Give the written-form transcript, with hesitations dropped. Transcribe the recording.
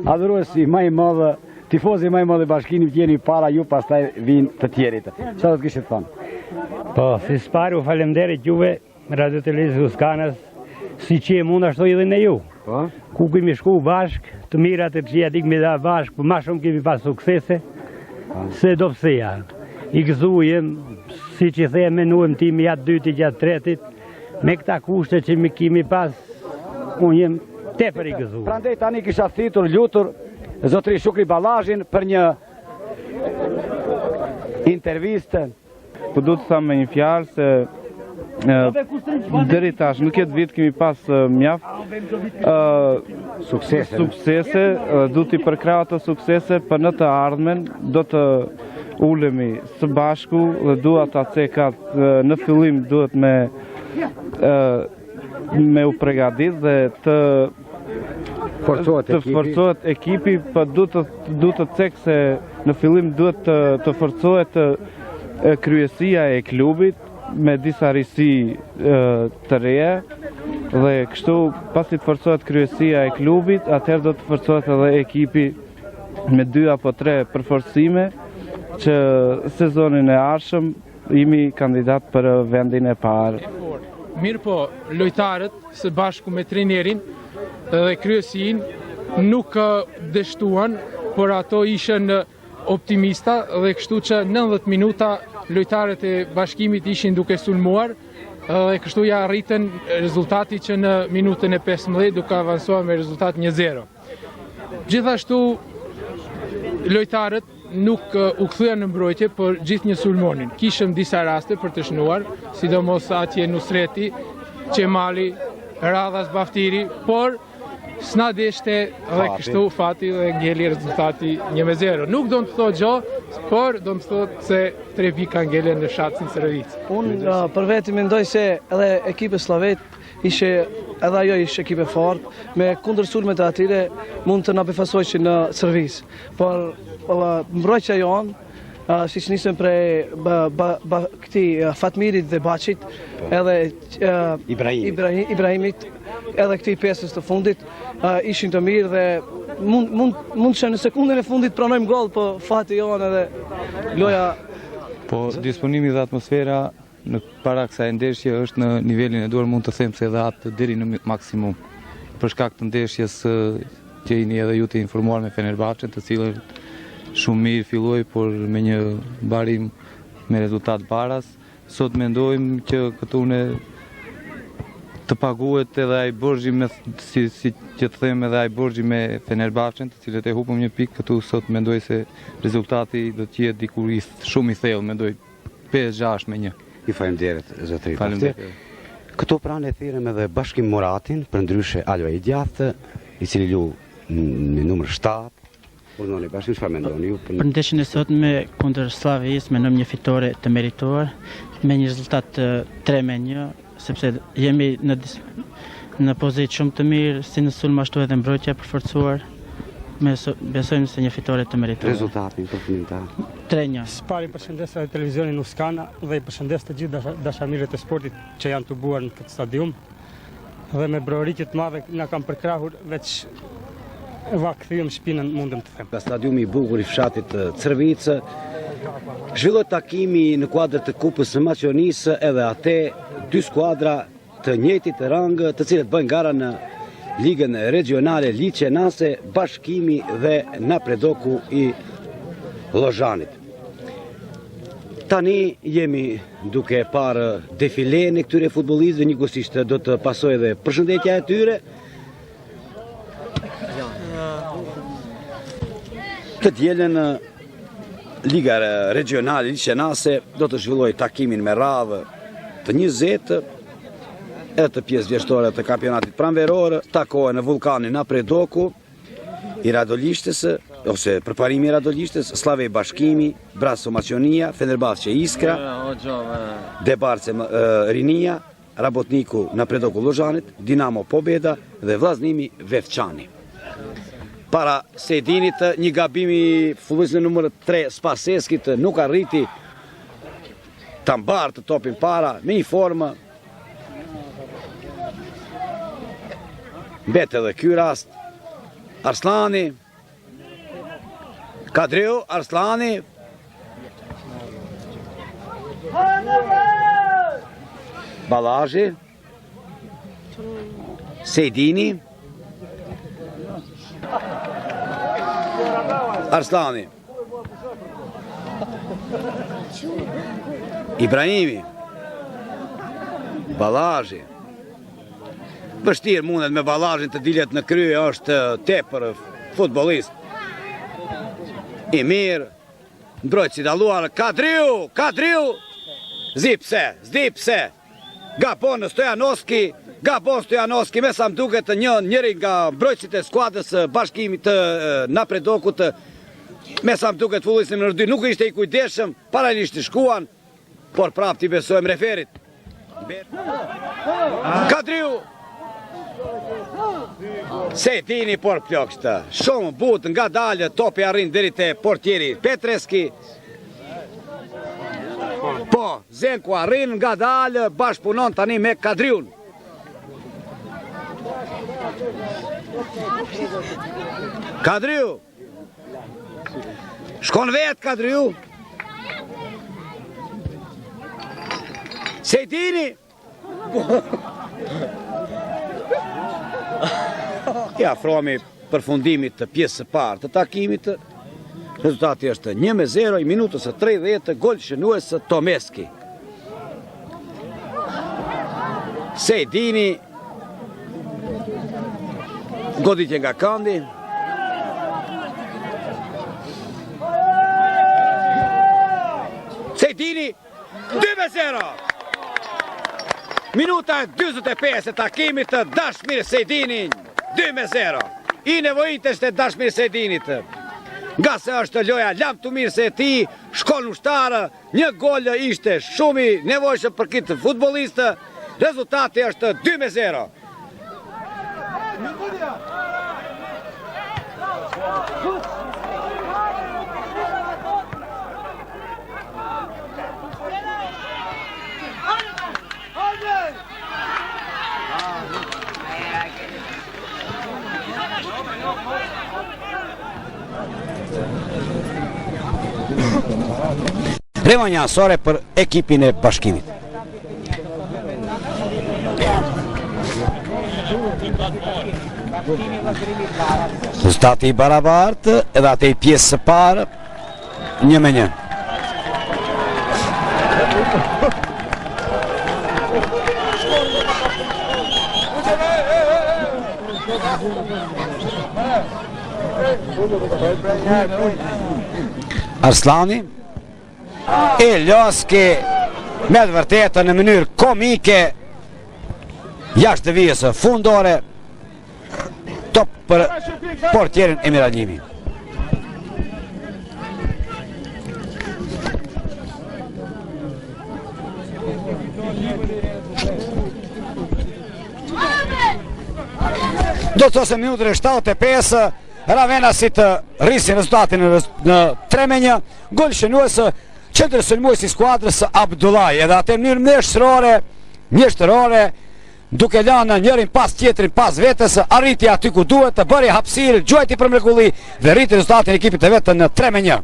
Adhuruesi më i madh, tifozi më i madh i Bashkimit jeni para ju, pastaj vinë të tjerit. Çfarë do të kishit thënë? Po, si sparu falemderit juve, Radio Televizijës Luskanës, si që e mund ashtu edhe në ju. Ku kemi shku bashk, të mirat e këqia t'ikmi dhe bashk, për ma shumë kemi pas suksese, se do pëseja. I gëzujem, si që the menuem timi gjatë dyti, gjatë tretit, me këta kushte që mi kemi pas, unë jem tepër i gëzujem. Prandaj tani kisha thitur, lutur, zotri Shukri Ballazhin për një intervistë. Po du të thamë me një fjalë se deri tash në këtë vit kemi pas mjaft suksese, du t'i përkrahë të suksese, për në të ardhmen do të ulemi së bashku dhe dua ta cekat në fillim duhet me u përgatit dhe të forcohet ekipi, për du të cek se në fillim duhet të forcohet kryesia e klubit me disa risi të reja dhe kështu pasi të forcohet kryesia e klubit, atëherë do të forcohet edhe ekipi me 2 apo 3 përforcime që sezonin e ardhshëm jemi kandidat për vendin e parë. Mirë po, lojtarët së bashku me trenerin dhe kryesin nuk dështuan, por ato ishën optimista dhe kështu që 90 minuta lojtarët e Bashkimit ishin duke sulmuar dhe kështu ja arritën rezultati që në minutën e 15 duke avansuar me rezultat 1-0. Gjithashtu lojtarët nuk u kthyen në mbrojtje, por gjithë një sulmonin. Kishëm disa raste për të shënuar, sidomos atje Nusreti, Qemali, Radhas Baftiri, por s'na deshte dhe kështu fati dhe ngeli rezultati 1-0. Nuk do të thot gjë, por do të thot se 3 pika ngelen në shatsin Sërëvic. Unë për veti mendoj se edhe ekipe Slavet ishe edhe ajo ishte ekipe fort, me kundër sulmet e atyre mund të na befasojnë në servis. Por mbrojtja jonë, si që nisëm prej këti Fatmirit dhe Baqit, edhe Ibrahimit, edhe këti pjesës të fundit, ishin të mirë dhe mund që në sekundin e fundit pranojmë gol, po fati jonë edhe loja... Po disponimi dhe atmosfera në para kësaj ndeshje është në nivelin e duar, mund të them se edhe atë deri në maksimum. Për shkak të ndeshjes që jeni edhe ju të informuar me Fenerbahçen, të cilën shumë mirë filloi, por me një barim me rezultat baras. Sot mendojmë që këtune të paguhet edhe ai borxhi me si që të them edhe ai borxhi me Fenerbahçen, të cilët e hupëm një pikë këtu. Sot mendoj se rezultati do të jetë diku shumë i thellë, mendoj 5-6-1. I faleminderit zotëri. Faleminderit. Këto pranë e thirrëm edhe Bashkim Muratin, për ndryshe Alva i djathtë, i cili lu në numër 7. Urnoni Bashkim, çfarë mendoni ju? Për ndeshjen e sotme kundër Slavis menojmë një fitore të merituar me një rezultat 3-1, sepse jemi në pozitë shumë të mirë, si në sulm ashtu edhe mbrojtja e përforcuar. Besojmë se një fitore të merituar. Rezultatin përfundimtar 3-1. Spari përshëndes edhe televizionin Luskana dhe i përshëndes të gjithë dashamirët e sportit që janë të buar në këtë stadium. Dhe me brojëriqe të madhe na kanë përkrahur, veç kthyer shpinën, mundem të them. Stadiumi i bukur i fshatit Crvicë zhvilloi takimi në kuadër të Kupës së Maqedonisë, edhe atë 2 skuadra të njëjtit rang, të cilët bëjnë gara në Ligën Regionale Liçenase, Bashkimi dhe Napredoku i Llozhanit. Tani jemi duke parë defilen e këtyre futbollistëve, njëkohësisht do të pasojë edhe përshëndetja e tyre. Të dielën Liga Regionale Liçenase do të zhvillojë takimin me radhë të 20 edhe të pjesë vjeshtore të kampionatit pranveror, takohen në vulkanin Napredoku i Radolishtës, ose përparimi i Radolishtës, Slavej Bashkimi, Braso Maqedonia, Fenerbahçe Iskra, Debarce Rinia, Rabotniku Napredoku Llozhanit, Dinamo Pobeda dhe Vllaznimi Vefçani. Para se dinit, një gabimi futbollistit në numër 3 Spaseskit nuk arriti ta mbartë topin para me një formë. Mbet edhe ky rast, Arslani, Kadriu, Arslani, Balaji, Sejdini, Arslani, Ibrahimi, Balaji. Vështirë mundet me Balazhin të dilet në krye, është tepër futbolist. I mirë, mbrojtësi dalluar, Kadriu, zipse, gabon Stojanoski, me sa më duket njëri nga mbrojtësit e skuadrës bashkimit të Napredokut, me sa më duket futbollistin nr. 2, nuk ishte i kujdesshëm, paralelisht të shkuan, por prap t'i besojmë referit. Kadriu, Sejdini por plokshtë, shumë but nga dalë, topi arrin deri te portieri Petreski. Po, Zenku arrin nga dalë, bashkëpunon tani me Kadriun. Kadriu, shkon vetë Kadriu. Sejdini. Ja, afrohemi përfundimit të pjesës së parë të takimit. Rezultati është 1-0 i minutës së 30, gol shënues Tomeski. Sejdini, goditje nga Kandi. Sejdini, 2-0. Minuta 45 e takimit të Dashmir Sejdini, 2-0. I nevojitës të Dashmir Sejdinit. Nga se është loja lam të mirë se ti, shkon ushtarë, një gol ishte shumë i nevojshëm për këtë futbolistë, rezultati është 2-0. Revanjasore për ekipin e bashkimit. Rezultati i barabartë, edhe atë i pjesë së parë, 1-1. Arslani, Elioski, me të vërtetë në mënyrë komike, jashtë të vijës fundore, top për portierin Emir Alimi. Do të ose minutën e 75, Ravena si të rrisin rezultatin në 3-1, gol shënues qendër sulmuesi i skuadrës Abdullaj, edhe atë në mënyrë mjeshtërore, duke lanë njërin pas tjetrin pas vetes, arriti aty ku duhet, të bëri hapësirë, gjuajti për mrekulli dhe rriti rezultatin e ekipit të vetë në 3-1.